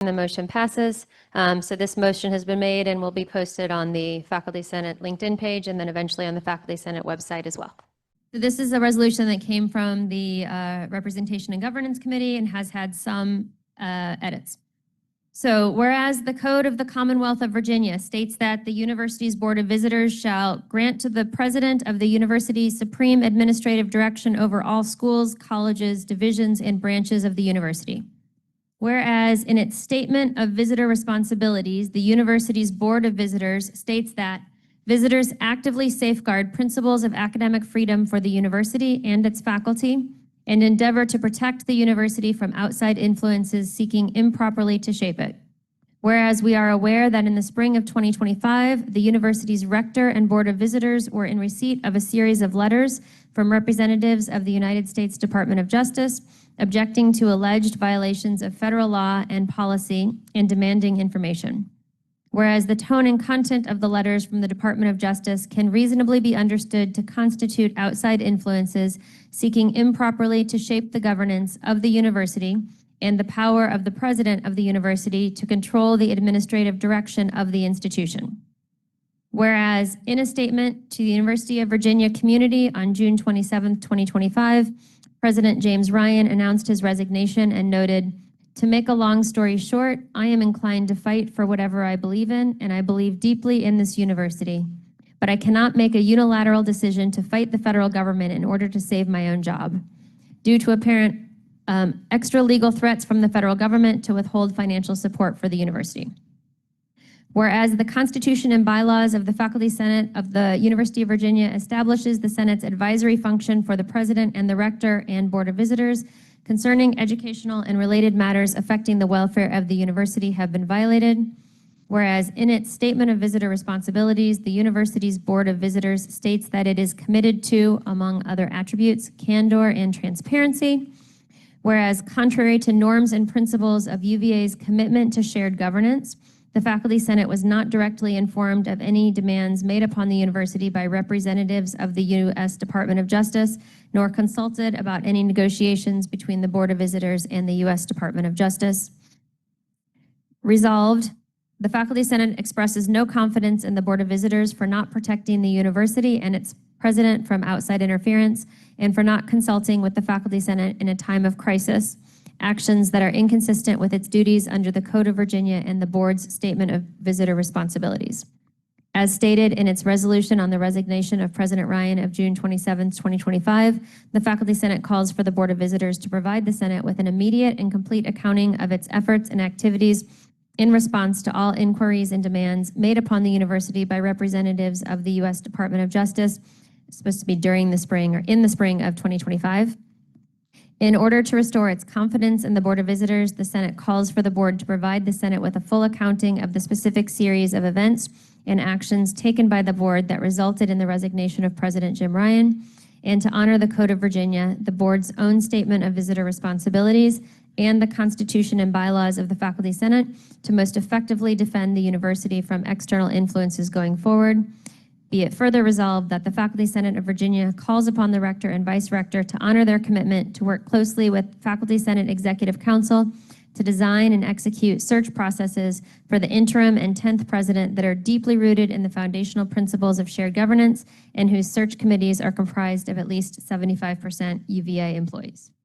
The motion passes. So this motion has been made and will be posted on the Faculty Senate LinkedIn page and then eventually on the Faculty Senate website as well. So this is a resolution that came from the Representation and Governance Committee and has had some edits. So whereas the Code of the Commonwealth of Virginia states that the university's Board of Visitors shall grant to the president of the university supreme administrative direction over all schools, colleges, divisions, and branches of the university. Whereas in its statement of visitor responsibilities, the university's Board of Visitors states that visitors actively safeguard principles of academic freedom for the university and its faculty and endeavor to protect the university from outside influences seeking improperly to shape it. Whereas we are aware that in the spring of 2025, the university's rector and Board of Visitors were in receipt of a series of letters from representatives of the United States Department of Justice objecting to alleged violations of federal law and policy and demanding information. Whereas the tone and content of the letters from the Department of Justice can reasonably be understood to constitute outside influences seeking improperly to shape the governance of the university and the power of the president of the university to control the administrative direction of the institution. Whereas in a statement to the University of Virginia community on June 27, 2025, President James Ryan announced his resignation and noted, "To make a long story short, I am inclined to fight for whatever I believe in, and I believe deeply in this university. But I cannot make a unilateral decision to fight the federal government in order to save my own job, due to apparent extra legal threats from the federal government to withhold financial support for the university." Whereas the Constitution and bylaws of the Faculty Senate of the University of Virginia establishes the Senate's advisory function for the President and the Rector and Board of Visitors concerning educational and related matters affecting the welfare of the university have been violated. Whereas in its Statement of Visitor Responsibilities, the university's Board of Visitors states that it is committed to, among other attributes, candor and transparency. Whereas contrary to norms and principles of UVA's commitment to shared governance, the Faculty Senate was not directly informed of any demands made upon the university by representatives of the U.S. Department of Justice, nor consulted about any negotiations between the Board of Visitors and the U.S. Department of Justice. Resolved, the Faculty Senate expresses no confidence in the Board of Visitors for not protecting the university and its president from outside interference and for not consulting with the Faculty Senate in a time of crisis, actions that are inconsistent with its duties under the Code of Virginia and the Board's Statement of Visitor Responsibilities. As stated in its resolution on the resignation of President Ryan of June 27, 2025, the Faculty Senate calls for the Board of Visitors to provide the Senate with an immediate and complete accounting of its efforts and activities in response to all inquiries and demands made upon the university by representatives of the U.S. Department of Justice, supposed to be during the spring or in the spring of 2025. In order to restore its confidence in the Board of Visitors, the Senate calls for the Board to provide the Senate with a full accounting of the specific series of events and actions taken by the Board that resulted in the resignation of President Jim Ryan, and to honor the Code of Virginia, the Board's own Statement of Visitor Responsibilities, and the Constitution and bylaws of the Faculty Senate to most effectively defend the university from external influences going forward. Be it further resolved that the Faculty Senate of Virginia calls upon the Rector and Vice Rector to honor their commitment to work closely with Faculty Senate Executive Council to design and execute search processes for the interim and 10th president that are deeply rooted in the foundational principles of shared governance and whose search committees are comprised of at least 75% UVA employees.